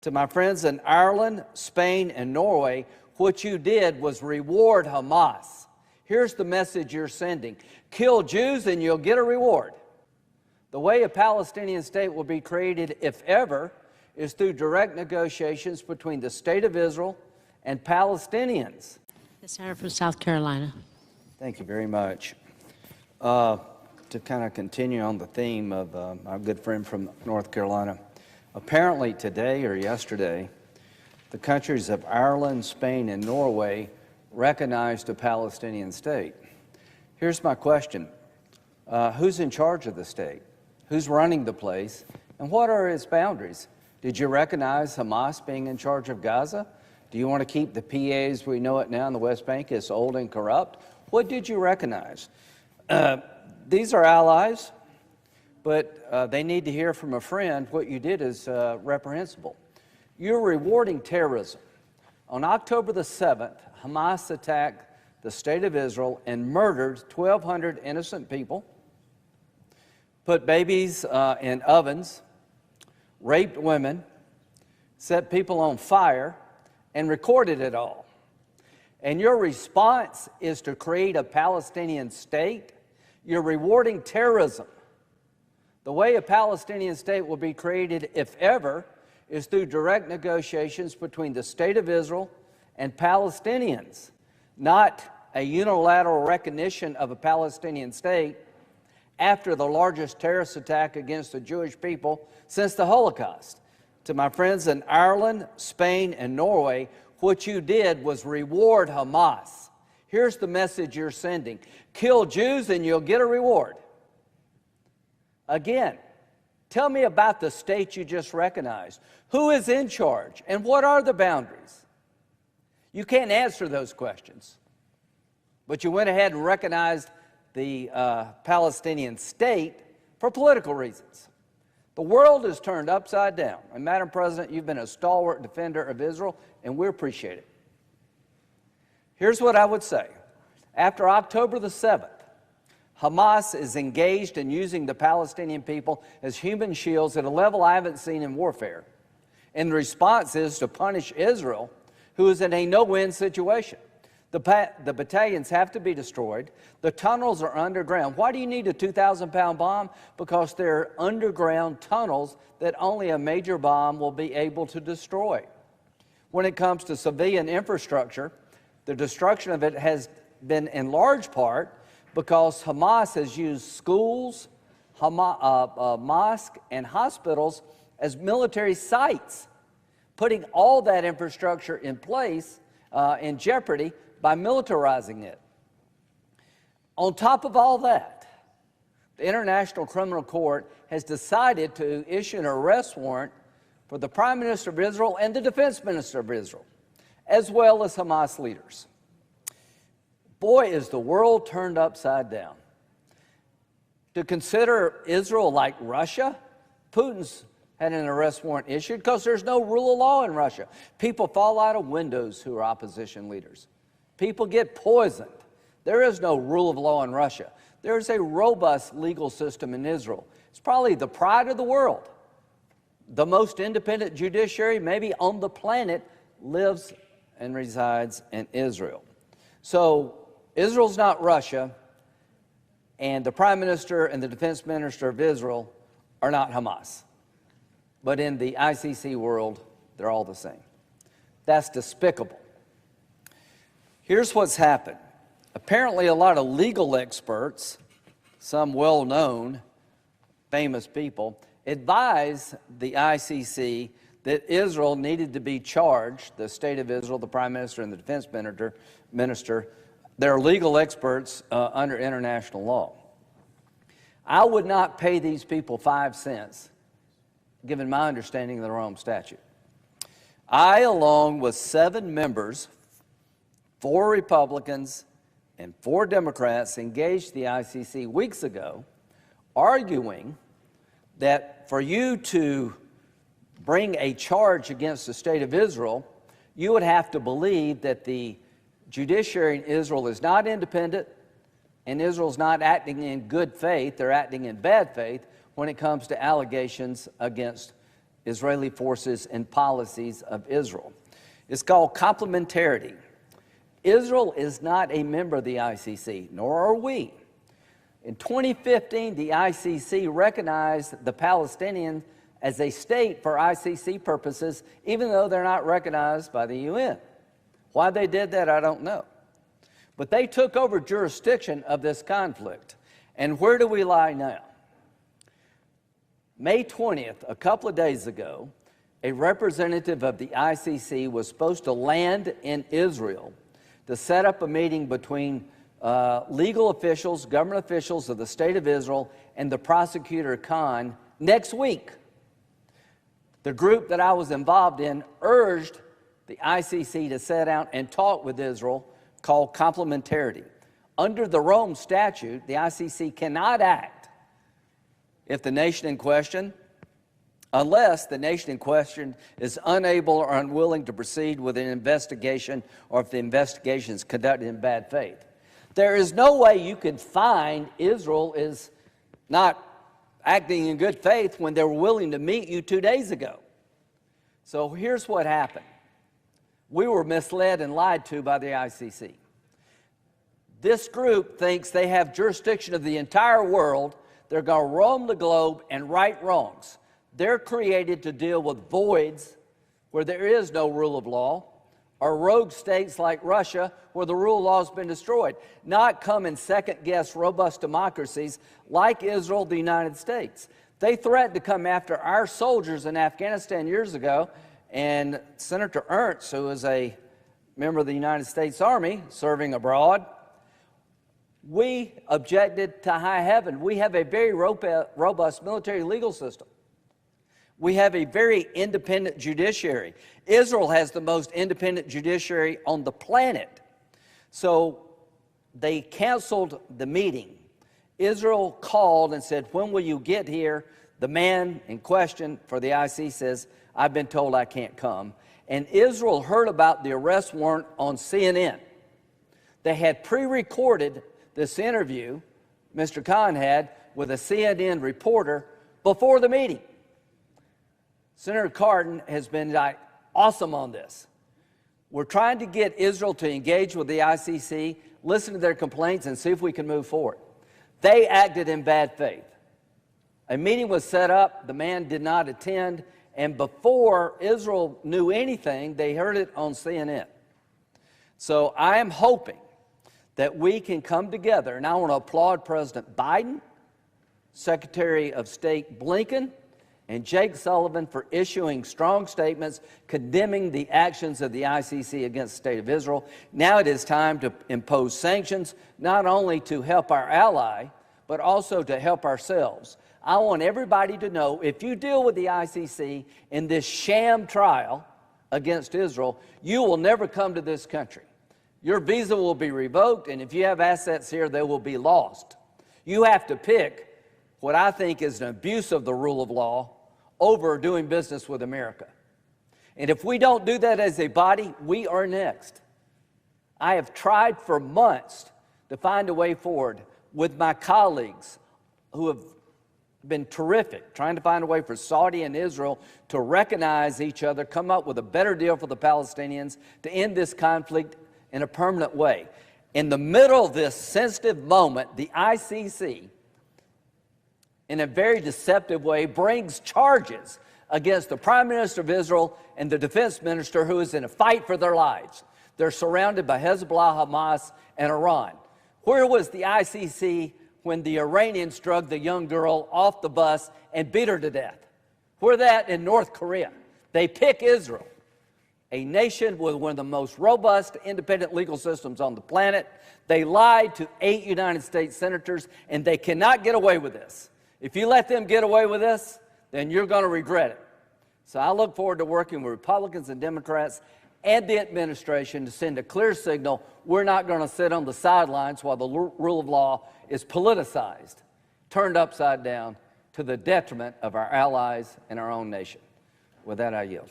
To my friends in Ireland, Spain, and Norway, what you did was reward Hamás. Here's the message you're sending. Kill Jews and you'll get a reward. The way a Palestinian state will be created, if ever, is through direct negotiations between the State of Israel and Palestinians. The Senator from South Carolina. Thank you very much. To kind of continue on the theme of our good friend from North Carolina, apparently today or yesterday, the countries of Ireland, Spain, and Norway recognized a Palestinian state. Here's my question. Who's in charge of the state? Who's running the place? And what are its boundaries? Did you recognize Hamás being in charge of Gaza? Do you want to keep the PA as we know it now in the West Bank as old and corrupt? What did you recognize? These are allies, but they need to hear from a friend what you did is reprehensible. You're rewarding terrorism. On October the 7th, Hamás attacked the State of Israel and murdered 1,200 innocent people, put babies in ovens, raped women, set people on fire, and recorded it all. And your response is to create a Palestinian state? You're rewarding terrorism. The way a Palestinian state will be created, if ever, is through direct negotiations between the State of Israel and Palestinians, not a unilateral recognition of a Palestinian state after the largest terrorist attack against the Jewish people since the Holocaust. To my friends in Ireland, Spain, and Norway, what you did was reward Hamás. Here's the message you're sending. Kill Jews and you'll get a reward. Again, tell me about the state you just recognized. Who is in charge and what are the boundaries? You can't answer those questions, but you went ahead and recognized the Palestinian state for political reasons. The world is turned upside down, and Madam President, you've been a stalwart defender of Israel, and we appreciate it. Here's what I would say. After October the 7th, Hamás is engaged in using the Palestinian people as human shields at a level I haven't seen in warfare. And the response is to punish Israel, who is in a no-win situation. The battalions have to be destroyed. The tunnels are underground. Why do you need a 2,000-pound bomb? Because they're underground tunnels that only a major bomb will be able to destroy. When it comes to civilian infrastructure, the destruction of it has been in large part because Hamás has used schools, mosques, and hospitals as military sites, putting all that infrastructure in place in jeopardy by militarizing it. On top of all that, the International Criminal Court has decided to issue an arrest warrant for the Prime Minister of Israel and the Defense Minister of Israel, as well as Hamás leaders. Boy, is the world turned upside down. To consider Israel like Russia, Putin's had an arrest warrant issued because there's no rule of law in Russia. People fall out of windows who are opposition leaders. People get poisoned. There is no rule of law in Russia. There is a robust legal system in Israel. It's probably the pride of the world. The most independent judiciary maybe on the planet lives and resides in Israel. So Israel's not Russia, and the Prime Minister and the Defense Minister of Israel are not Hamás. But in the ICC world, they're all the same. That's despicable. Here's what's happened. Apparently, a lot of legal experts, some well-known, famous people, advised the ICC that Israel needed to be charged, the State of Israel, the Prime Minister, and the Defense Minister, they're legal experts under international law. I would not pay these people 5 cents, given my understanding of the Rome Statute. I, along with 7 members, 4 Republicans and 4 Democrats, engaged the ICC weeks ago, arguing that for you to bring a charge against the State of Israel, you would have to believe that the judiciary in Israel is not independent and Israel's not acting in good faith, they're acting in bad faith when it comes to allegations against Israeli forces and policies of Israel. It's called complementarity. Israel is not a member of the ICC, nor are we. In 2015, the ICC recognized the Palestinians as a state for ICC purposes, even though they're not recognized by the UN. Why they did that, I don't know. But they took over jurisdiction of this conflict. And where do we lie now? May 20th, a couple of days ago, a representative of the ICC was supposed to land in Israel to set up a meeting between legal officials, government officials of the State of Israel, and the prosecutor Khan next week. The group that I was involved in urged the ICC to sit down and talk with Israel, called complementarity. Under the Rome Statute, the ICC cannot act if the nation in question, unless the nation in question is unable or unwilling to proceed with an investigation, or if the investigation is conducted in bad faith. There is no way you can find Israel is not acting in good faith when they were willing to meet you 2 days ago. So here's what happened. We were misled and lied to by the ICC. This group thinks they have jurisdiction of the entire world. They're going to roam the globe and right wrongs. They're created to deal with voids where there is no rule of law, or rogue states like Russia where the rule of law has been destroyed, not come and second-guess robust democracies like Israel, the United States. They threatened to come after our soldiers in Afghanistan years ago, and Senator Ernst, who is a member of the United States Army serving abroad, we objected to high heaven. We have a very robust military legal system. We have a very independent judiciary. Israel has the most independent judiciary on the planet. So they canceled the meeting. Israel called and said, when will you get here? The man in question for the ICC says, I've been told I can't come. And Israel heard about the arrest warrant on CNN. They had pre-recorded this interview Mr. Khan had with a CNN reporter before the meeting. Senator Cardin has been awesome on this. We're trying to get Israel to engage with the ICC, listen to their complaints, and see if we can move forward. They acted in bad faith. A meeting was set up, the man did not attend, and before Israel knew anything, they heard it on CNN. So I am hoping that we can come together, and I want to applaud President Biden, Secretary of State Blinken, and Jake Sullivan for issuing strong statements condemning the actions of the ICC against the State of Israel. Now it is time to impose sanctions, not only to help our ally, but also to help ourselves. I want everybody to know, if you deal with the ICC in this sham trial against Israel, you will never come to this country. Your visa will be revoked, and if you have assets here, they will be lost. You have to pick what I think is an abuse of the rule of law over doing business with America. And if we don't do that as a body, we are next. I have tried for months to find a way forward with my colleagues who have been terrific, trying to find a way for Saudi and Israel to recognize each other, come up with a better deal for the Palestinians, to end this conflict in a permanent way. In the middle of this sensitive moment, the ICC, in a very deceptive way, brings charges against the Prime Minister of Israel and the Defense Minister, who is in a fight for their lives. They're surrounded by Hezbollah, Hamás, and Iran. Where was the ICC when the Iranians drug the young girl off the bus and beat her to death? Where that in North Korea? They pick Israel, a nation with one of the most robust independent legal systems on the planet. They lied to 8 United States senators, and they cannot get away with this. If you let them get away with this, then you're going to regret it. So I look forward to working with Republicans and Democrats and the administration to send a clear signal. We're not going to sit on the sidelines while the rule of law is politicized, turned upside down to the detriment of our allies and our own nation. With that, I yield.